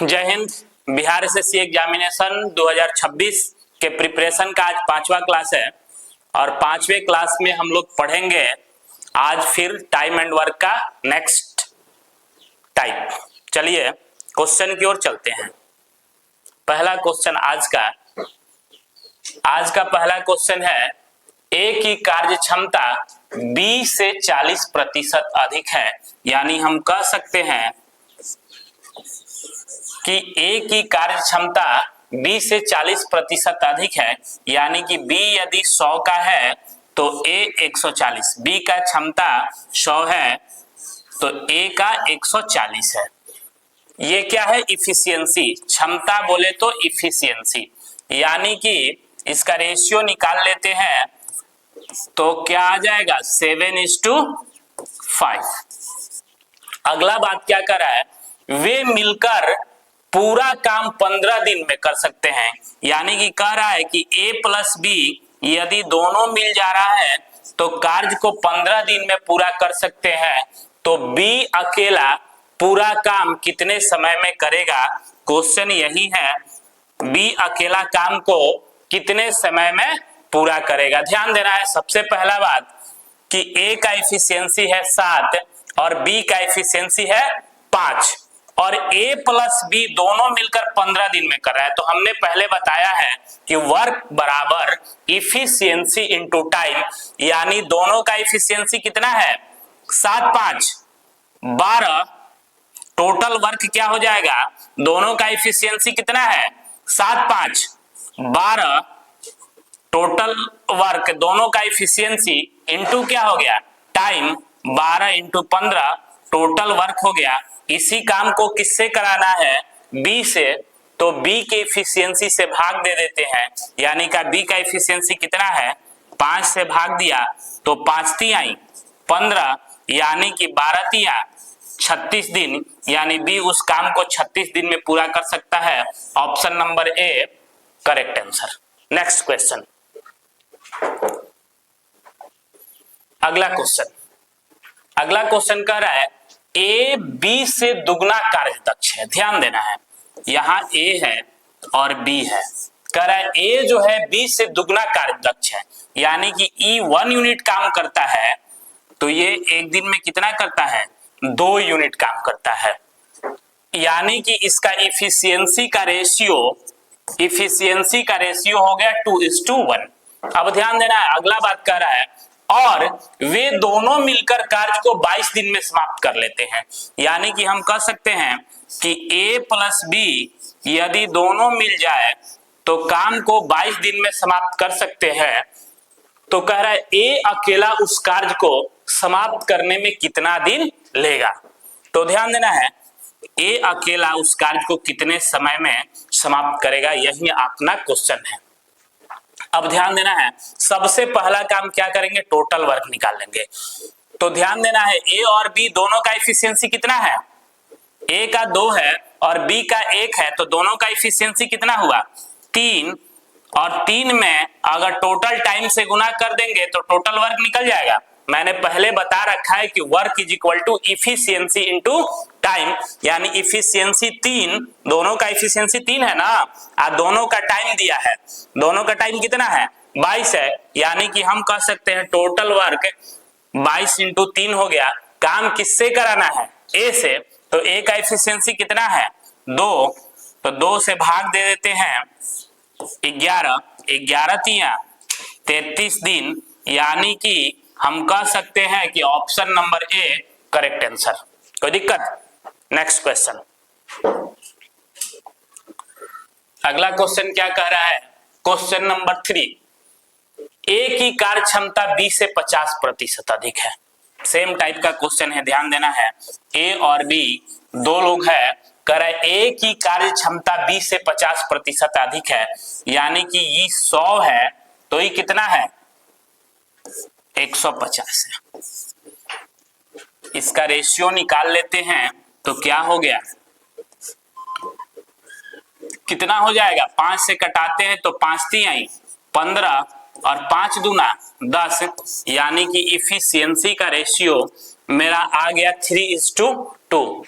जय Hind. Bihar SSC examination 2026 के preparation का आज 5वां क्लास है और 5वें क्लास में हम लोग पढ़ेंगे आज फिर टाइम एंड वर्क का नेक्स्ट टाइप। चलिए क्वेश्चन की ओर चलते हैं। पहला क्वेश्चन आज का पहला क्वेश्चन है, ए की कार्य क्षमता बी से 40% अधिक है। यानी हम कह सकते हैं कि ए की कार्य क्षमता बी से 40% अधिक है। यानी कि बी यदि 100 का है तो ए 140, बी का क्षमता 100 है तो ए का 140 है। ये क्या है? इफिशियंसी। क्षमता बोले तो इफिशियंसी, यानी कि इसका रेशियो निकाल लेते हैं तो क्या आ जाएगा? 7:5। अगला बात क्या कर रहा है, वे मिलकर पूरा काम 15 दिन में कर सकते हैं। यानी कि कह रहा है कि ए प्लस बी यदि दोनों मिल जा रहा है तो कार्य को 15 दिन में पूरा कर सकते हैं। तो बी अकेला पूरा काम कितने समय में करेगा? क्वेश्चन यही है, बी अकेला काम को कितने समय में पूरा करेगा। ध्यान देना है सबसे पहला बात कि ए का एफिशिएंसी है 7 और बी का एफिशिएंसी है 5 और ए प्लस बी दोनों मिलकर 15 दिन में कर रहा है। तो हमने पहले बताया है कि वर्क बराबर इफिशियंसी इनटू टाइम, यानी दोनों का इफिशियंसी कितना है? 7 5 12। टोटल वर्क क्या हो जाएगा? दोनों का इफिशियंसी कितना है? 7 5 12। टोटल वर्क दोनों का इफिशियंसी इनटू क्या हो गया? टाइम। 12 × 15 टोटल वर्क हो गया। इसी काम को किससे कराना है? बी से। तो बी के इफिशियंसी से भाग दे देते हैं, यानी का बी का इफिशियंसी कितना है? 5 से भाग दिया तो 5 तिहाई 15, यानी कि 12 तिहाई 36 दिन, यानी बी उस काम को 36 दिन में पूरा कर सकता है। Option number A correct answer. Next question. अगला क्वेश्चन कह रहा है, ए बी से दुगना कार्य दक्ष है। ध्यान देना है, यहां ए है और बी है। कह रहा है ए जो है बी से दुगना कार्य दक्ष है, यानी कि ई 1 यूनिट काम करता है तो ये एक दिन में कितना करता है? 2 यूनिट काम करता है। यानी कि इसका इफिशियंसी का रेशियो हो गया 2:1। अब ध्यान देना है, अगला बात कह रहा है और वे दोनों मिलकर कार्य को 22 दिन में समाप्त कर लेते हैं। यानी कि हम कह सकते हैं कि ए प्लस बी यदि दोनों मिल जाए तो काम को 22 दिन में समाप्त कर सकते हैं। तो कह रहा है ए अकेला उस कार्य को समाप्त करने में कितना दिन लेगा? तो ध्यान देना है, ए अकेला उस कार्य को कितने समय में समाप्त करेगा, यही अपना क्वेश्चन है। अब ध्यान देना है, सबसे पहला काम क्या करेंगे? टोटल वर्क निकाल लेंगे। तो ध्यान देना है, ए और बी दोनों का इफिशियंसी कितना है? ए का 2 है और बी का 1 है, तो दोनों का इफिशियंसी कितना हुआ? 3। और 3 में अगर टोटल टाइम से गुना कर देंगे तो टोटल वर्क निकल जाएगा। मैंने पहले बता रखा है कि work is equal to efficiency into time, यानी इफिशियंसी 3, दोनों का इफिशियंसी 3 है ना, दोनों का टाइम दिया है। दोनों का टाइम कितना है? 22 है। यानी कि हम कह सकते हैं टोटल वर्क 22 × 3 हो गया। काम किससे कराना है? ए से। तो ए का इफिशियंसी कितना है? 2। तो 2 से भाग दे देते हैं 11 तिया 33 दिन, यानी कि हम कह सकते हैं कि option number A correct answer. कोई दिक्कत? Next question. अगला क्वेश्चन क्या कह रहा है? क्वेश्चन नंबर 3, ए की कार्य क्षमता बी से 50% अधिक है। सेम टाइप का क्वेश्चन है, ध्यान देना है। ए और बी दो लोग है, कह रहा है ए की कार्य क्षमता बी से 50% अधिक है, यानी कि ये 100 है तो ये कितना है? 150 है। इसका रेशियो निकाल लेते हैं तो क्या हो गया? कितना हो जाएगा? 5 से कटाते हैं तो 5 तिहाई 15 और 5 दूना 10, यानी कि इफिशियंसी का रेशियो मेरा आ गया 3:2।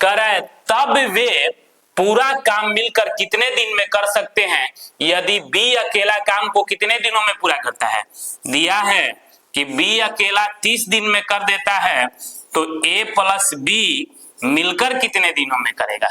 कह रहा है तब वे पूरा काम मिलकर कितने दिन में कर सकते हैं यदि बी अकेला काम को कितने दिनों में पूरा करता है। दिया है कि बी अकेला 30 दिन में कर देता है तो ए प्लस बी मिलकर कितने दिनों में करेगा।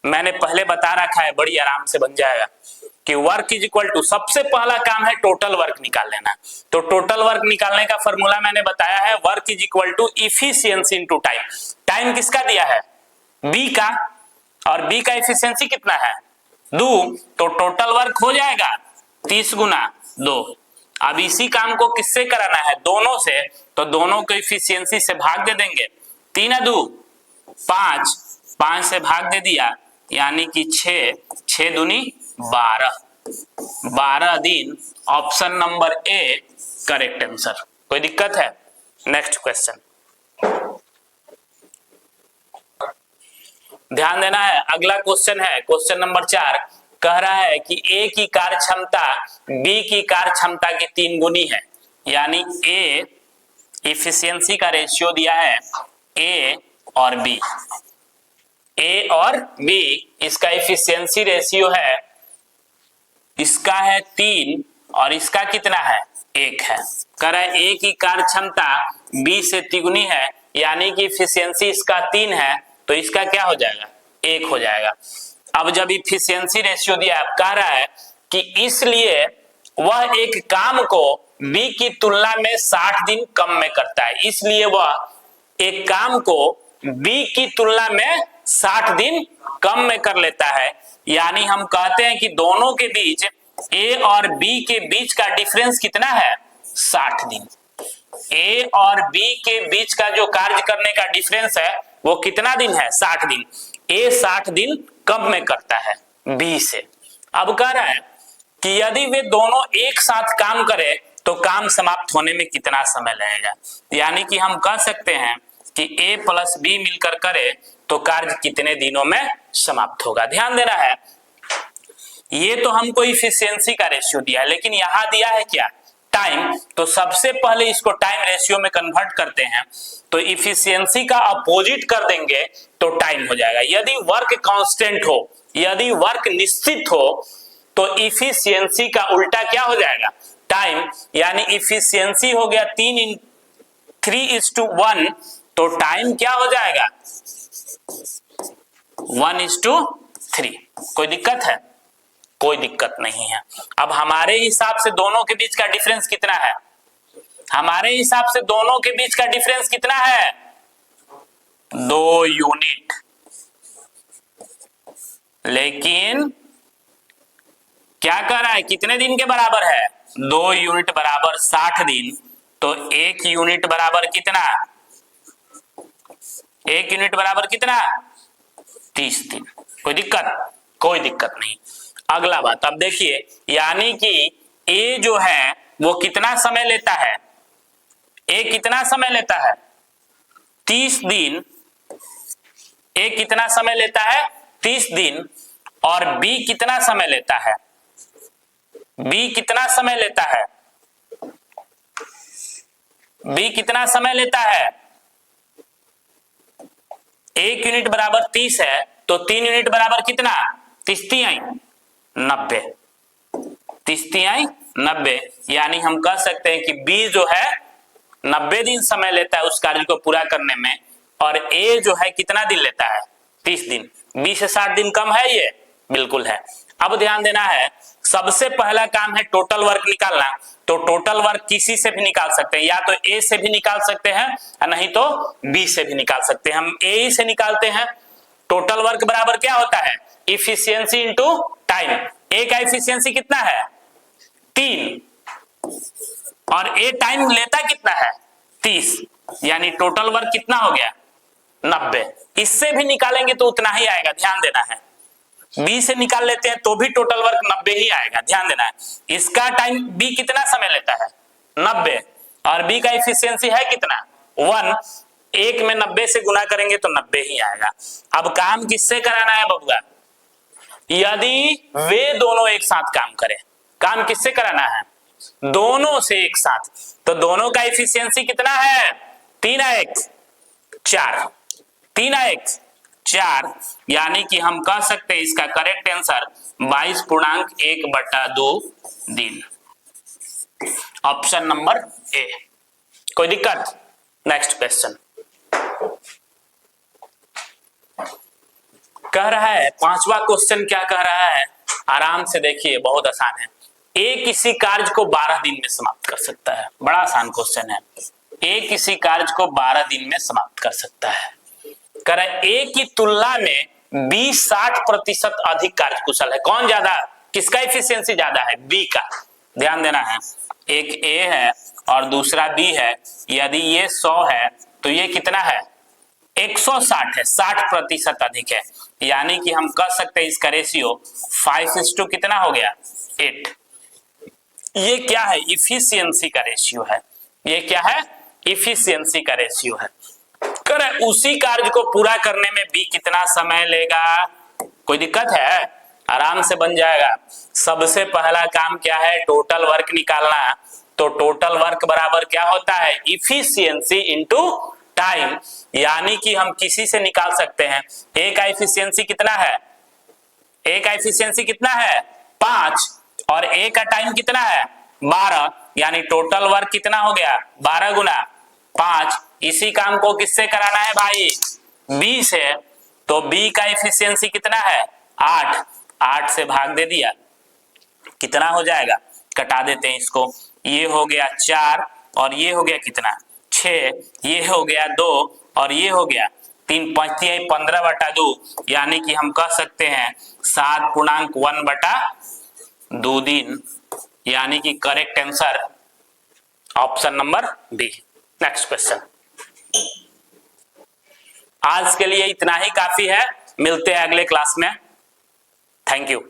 मैंने पहले बता रखा है, बड़ी आराम से बन जाएगा कि वर्क इज इक्वल टू, सबसे पहला काम है टोटल वर्क निकाल लेना। तो टोटल वर्क निकालने का फॉर्मूला मैंने बताया है, work is equal to efficiency into time. Time किसका दिया है, बी का, और बी का इफिशियंसी कितना है 2, तो टोटल वर्क हो जाएगा 30 गुना 2। अब इसी काम को किससे कराना है, दोनों से, तो दोनों को इफिशियंसी से भाग दे देंगे। 3 2 5, 5 से भाग दे दिया यानी कि 6, 6 दूनी 12, 12 दिन। Option number A correct answer. कोई दिक्कत है। नेक्स्ट क्वेश्चन ध्यान देना है, अगला क्वेश्चन है क्वेश्चन नंबर 4। कह रहा है कि ए की कार्य क्षमता बी की कार्य क्षमता की 3 गुनी है, यानी ए इफिशियंसी का रेशियो दिया है ए और बी। ए और बी इसका इफिशियंसी रेशियो है, इसका है 3 और इसका कितना है 1 है। कह रहा है ए की कार्य क्षमता बी से तिगुनी है, यानी कि इफिशियंसी इसका 3 है, तो इसका क्या हो जाएगा 1 हो जाएगा। अब जब इफिशियंसी रेशियो दिया है, कह रहा है कि इसलिए वह एक काम को बी की तुलना में 60 दिन कम में करता है, इसलिए वह एक काम को बी की तुलना में 60 दिन कम में कर लेता है। यानी हम कहते हैं कि दोनों के बीच, ए और बी के बीच का डिफरेंस कितना है 60 दिन। ए और बी के बीच का जो कार्य करने का डिफरेंस है वो कितना दिन है 60 दिन। ए 60 दिन कम में करता है बी से। अब कह रहा है कि यदि वे दोनों एक साथ काम करें तो काम समाप्त होने में कितना समय लगेगा। यानी कि हम कह सकते हैं कि ए प्लस बी मिलकर करे तो कार्य कितने दिनों में समाप्त होगा। ध्यान देना है, ये तो हमको इफिशियंसी का रेशियो दिया है, लेकिन यहां दिया है क्या टाइम। तो सबसे पहले इसको टाइम रेशियो में कन्वर्ट करते हैं, तो इफिशियंसी का अपोजिट कर देंगे तो टाइम हो जाएगा। यदि वर्क कांस्टेंट हो, यदि वर्क निश्चित हो, तो इफिशियंसी का उल्टा क्या हो जाएगा टाइम। यानी इफिशियंसी हो गया 3:1, तो टाइम क्या हो जाएगा 1:3। कोई दिक्कत है, कोई दिक्कत नहीं है। अब हमारे हिसाब से दोनों के बीच का डिफरेंस कितना है, हमारे हिसाब से दोनों के बीच का डिफरेंस कितना है 2 यूनिट। लेकिन क्या कर रहा है, कितने दिन के बराबर है 2 यूनिट बराबर 60 दिन, तो 1 यूनिट बराबर कितना, 1 यूनिट बराबर कितना 30 दिन। कोई दिक्कत, कोई दिक्कत नहीं। अगला बात अब देखिए, यानी कि ए जो है वो कितना समय लेता है, ए कितना समय लेता है 30 दिन। ए कितना समय लेता है 30 दिन, और बी कितना समय लेता है, बी कितना समय लेता है, बी कितना समय लेता है 1 यूनिट बराबर 30 है, तो 3 यूनिट बराबर कितना 90, 90। यानी हम कह सकते हैं कि बी जो है 90 दिन समय लेता है उस कार्य को पूरा करने में, और ए जो है कितना दिन लेता है 30 दिन। बी से 60 दिन कम है, ये बिल्कुल है। अब ध्यान देना है, सबसे पहला काम है टोटल वर्क निकालना। तो टोटल वर्क किसी से भी निकाल सकते हैं, या तो ए से भी निकाल सकते हैं और नहीं तो बी से भी निकाल सकते हैं। हम ए से निकालते हैं। टोटल वर्क बराबर क्या होता है इफिशियंसी इनटू टाइम। ए का इफिशियंसी कितना है 3, और ए टाइम लेता कितना है 30, यानी टोटल वर्क कितना हो गया 90। इससे भी निकालेंगे तो उतना ही आएगा, ध्यान देना है। बी से निकाल लेते हैं तो भी टोटल वर्क 90 ही आएगा, ध्यान देना है। इसका टाइम बी कितना समय लेता है 90, और बी का इफिशियंसी है कितना 1, 1 में 90 से गुना करेंगे तो 90 ही आएगा। अब काम किससे कराना है बबुआ, यदि वे दोनों एक साथ काम करें। काम किससे कराना है दोनों से एक साथ, तो दोनों का इफिशियंसी कितना है 3:1 4, 3:1 4, यानी कि हम कह सकते हैं इसका करेक्ट आंसर 22.1/2 दिन। Option number A. कोई दिक्कत? नेक्स्ट क्वेश्चन कह रहा है, पांचवा क्वेश्चन क्या कह रहा है, आराम से देखिए, बहुत आसान है। ए किसी कार्य को 12 दिन में समाप्त कर सकता है। बड़ा आसान क्वेश्चन है। ए किसी कार्य को 12 दिन में समाप्त कर सकता है। कह रहा है ए की तुलना में बी 60% अधिक कार्यकुशल है। कौन ज्यादा, किसका एफिशिएंसी ज्यादा है? बी का। ध्यान देना है, एक ए है और दूसरा बी है। यदि ये 100 है तो ये कितना है? 160 है, 60% अधिक है। यानी कि हम कह सकते हैं इसका रेशियो 5:, कितना हो गया? 8। ये क्या है? इफिशियंसी का रेशियो है। ये क्या है? इफिशियंसी का रेशियो है। कर उसी कार्य को पूरा करने में बी कितना समय लेगा? कोई दिक्कत है? आराम से बन जाएगा। सबसे पहला काम क्या है? टोटल वर्क निकालना। तो टोटल वर्क बराबर क्या होता है? Efficiency into time. यानी कि हम किसी से निकाल सकते हैं ए का एफिशिएंसी कितना है? ए का एफिशिएंसी कितना है? 5 और ए का टाइम कितना है? 12। यानी टोटल वर्क कितना हो गया? 12 गुना 5। इसी काम को किससे कराना है भाई? बी से। तो बी का एफिशिएंसी कितना है? 8। 8 से भाग दे दिया, कितना हो जाएगा? कटा देते हैं इसको। ये हो गया 4 और ये हो गया कितना? 6। ये हो गया 2 और ये हो गया 3। 5 × 15/2। यानी कि हम कह सकते हैं 7.1/2 दिन। यानी कि correct answer option number B. Next question. आज के लिए इतना ही काफी है। मिलते हैं अगले क्लास में। Thank you.